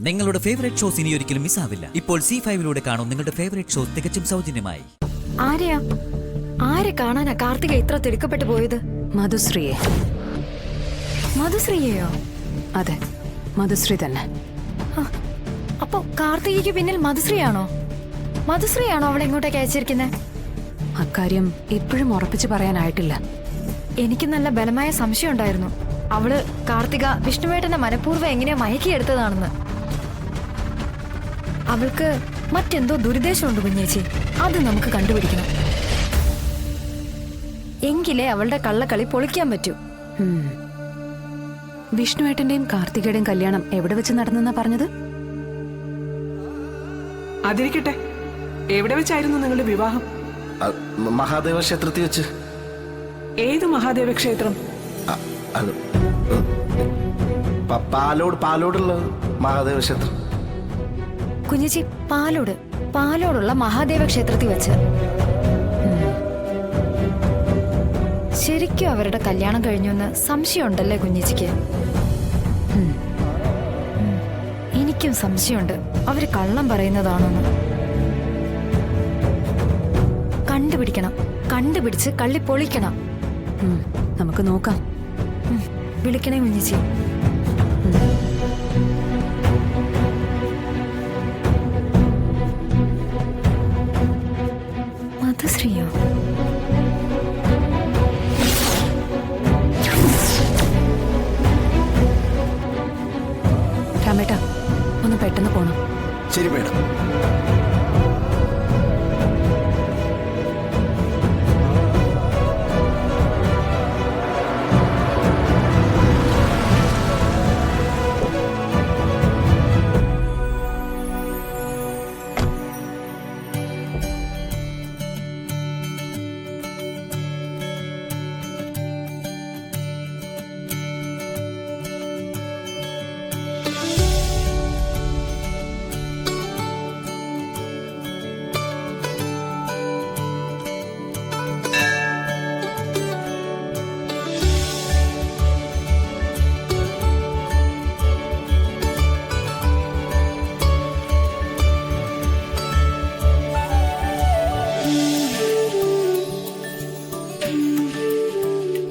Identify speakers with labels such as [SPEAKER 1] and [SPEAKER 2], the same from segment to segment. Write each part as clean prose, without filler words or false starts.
[SPEAKER 1] നിങ്ങളുടെ favourite shows ഇനി ഒരിക്കലും മിസ്സാവില്ല. ഇപ്പോൾ C5 കാണും നിങ്ങളുടെ ഫേവറേറ്റ് ഷോസ് തികച്ചും സൗജന്യമായി.
[SPEAKER 2] ആരെ കാണാനാ കാർത്തിക ഇത്ര തിടുക്കപ്പെട്ടു പോയത്?
[SPEAKER 3] മധുശ്രീയെ.
[SPEAKER 2] മധുശ്രീയെയോ?
[SPEAKER 3] അതെ, മധുശ്രീ തന്നെ.
[SPEAKER 2] അപ്പൊ കാർത്തികയ്ക്ക് പിന്നിൽ മധുശ്രീയാണോ അവളെ ഇങ്ങോട്ടേക്ക് അയച്ചിരിക്കുന്നത്?
[SPEAKER 3] അക്കാര്യം ഇപ്പോഴും ഉറപ്പിച്ചു പറയാനായിട്ടില്ല.
[SPEAKER 2] എനിക്ക് നല്ല ബലമായ സംശയം ഉണ്ടായിരുന്നു അവള് കാർത്തിക വിഷ്ണുവേട്ടനെ മനഃപൂർവ്വം എങ്ങനെയാ മയക്കിയെടുത്തതാണെന്ന്. അവൾക്ക് മറ്റെന്തോ ദുരുദ്ദേശമുണ്ട് കുഞ്ഞേച്ചി, അത് നമുക്ക് കണ്ടുപിടിക്കണം. എങ്കിലേ അവളുടെ കള്ളക്കളി പൊളിക്കാൻ പറ്റൂ.
[SPEAKER 3] വിഷ്ണുവേട്ടന്റെയും കാർത്തികയുടെയും കല്യാണം എവിടെ വെച്ച് നടന്നെന്നാ പറഞ്ഞത്?
[SPEAKER 4] അതിരിക്കട്ടെ, എവിടെ വെച്ചായിരുന്നു നിങ്ങളുടെ വിവാഹം?
[SPEAKER 5] മഹാദേവ ക്ഷേത്രത്തിൽ വെച്ച്.
[SPEAKER 4] ഏത് മഹാദേവ ക്ഷേത്രം?
[SPEAKER 5] പാലോടുള്ള മഹാദേവ ക്ഷേത്രം.
[SPEAKER 2] കുഞ്ഞേച്ചി, പാലോടുള്ള മഹാദേവ ക്ഷേത്രത്തിൽ വെച്ച്. ശരിക്കും അവരുടെ കല്യാണം കഴിഞ്ഞുവെന്ന് സംശയമുണ്ടല്ലേ കുഞ്ഞേച്ചിക്ക്? എനിക്കും സംശയമുണ്ട് അവര് കള്ളം പറയുന്നതാണോന്ന്. കണ്ടുപിടിച്ച് കള്ളി പൊളിക്കണം.
[SPEAKER 3] നമുക്ക് നോക്കാം.
[SPEAKER 2] വിളിക്കണേ കുഞ്ഞേച്ചി. മധുശ്രീയോ?
[SPEAKER 3] രാമേട്ടാ, ഒന്ന് പെട്ടെന്ന് പോണം.
[SPEAKER 5] ശരി മേഡം.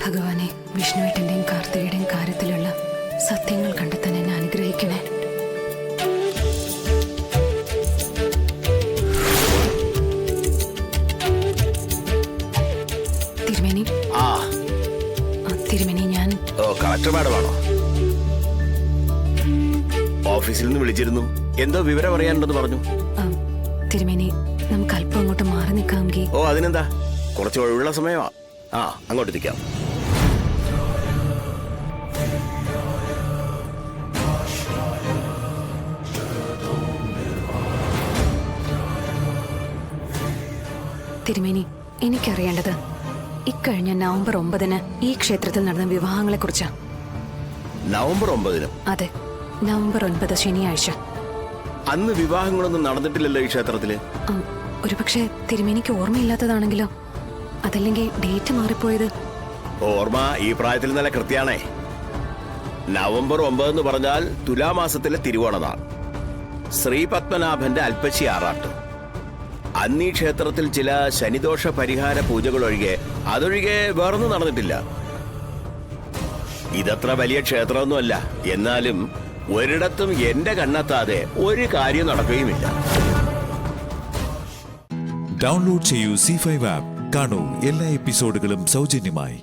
[SPEAKER 3] ഭഗവാനെ, വിഷ്ണുവേട്ടന്റെയും കാർത്തികയുടെയും കാര്യത്തിലുള്ള സത്യങ്ങൾ കണ്ടെത്താൻ എന്നെ അനുഗ്രഹിക്കണേ. തിരുമേനി. തിരുമേനി, ഞാൻ
[SPEAKER 5] കളക്ടർ മാഡമാണോ? ഓഫീസിൽ നിന്ന് വിളിച്ചിരുന്നു, എന്തോ വിവരം അറിയാനുണ്ടെന്ന് പറഞ്ഞു.
[SPEAKER 3] തിരുമേനി, നമുക്ക് അല്പം അങ്ങോട്ട് മാറി നിൽക്കാമെങ്കിൽ.
[SPEAKER 5] ഓ, അതിനെന്താ, കുറച്ച് ഒഴിവുള്ള സമയമാ. അങ്ങോട്ട് നിൽക്കാം.
[SPEAKER 3] തിരുമേനി, എനിക്കറിയേണ്ടത് ഇക്കഴിഞ്ഞ നവംബർ 9 ഈ ക്ഷേത്രത്തിൽ നടന്ന വിവാഹങ്ങളെ കുറിച്ചാ.
[SPEAKER 5] നവംബർ 9?
[SPEAKER 3] അതെ, നവംബർ 9 ശനിയാഴ്ച.
[SPEAKER 5] അന്ന് വിവാഹങ്ങളൊന്നും നടന്നിട്ടില്ലല്ലോ ഈ ക്ഷേത്രത്തില്.
[SPEAKER 3] ഒരുപക്ഷെ തിരുമേനിക്ക് ഓർമ്മയില്ലാത്തതാണെങ്കിലോ, അതല്ലെങ്കിൽ ഡേറ്റ് മാറിപ്പോയത്.
[SPEAKER 5] ഓർമ്മ ഈ പ്രായത്തിൽ നല്ല കൃത്യാണേ. നവംബർ 9 എന്ന് പറഞ്ഞാൽ തുലാമാസത്തിലെ തിരുവോണനാൾ, ശ്രീ പത്മനാഭന്റെ അൽപ്പശി ആറാട്ട്. അന്ന് ഈ ക്ഷേത്രത്തിൽ ചില ശനിദോഷ പരിഹാര പൂജകൾ അതൊഴികെ വേറൊന്നും നടന്നിട്ടില്ല. ഇതത്ര വലിയ ക്ഷേത്രമൊന്നുമല്ല, എന്നാലും ഒരിടത്തും എന്റെ കണ്ണെത്താതെ ഒരു കാര്യം നടക്കുകയുമില്ല.
[SPEAKER 6] ഡൗൺലോഡ് ചെയ്യൂ C5 ആപ്പ്. കാണൂ എല്ലാ എപ്പിസോഡുകളും സൗജന്യമായി.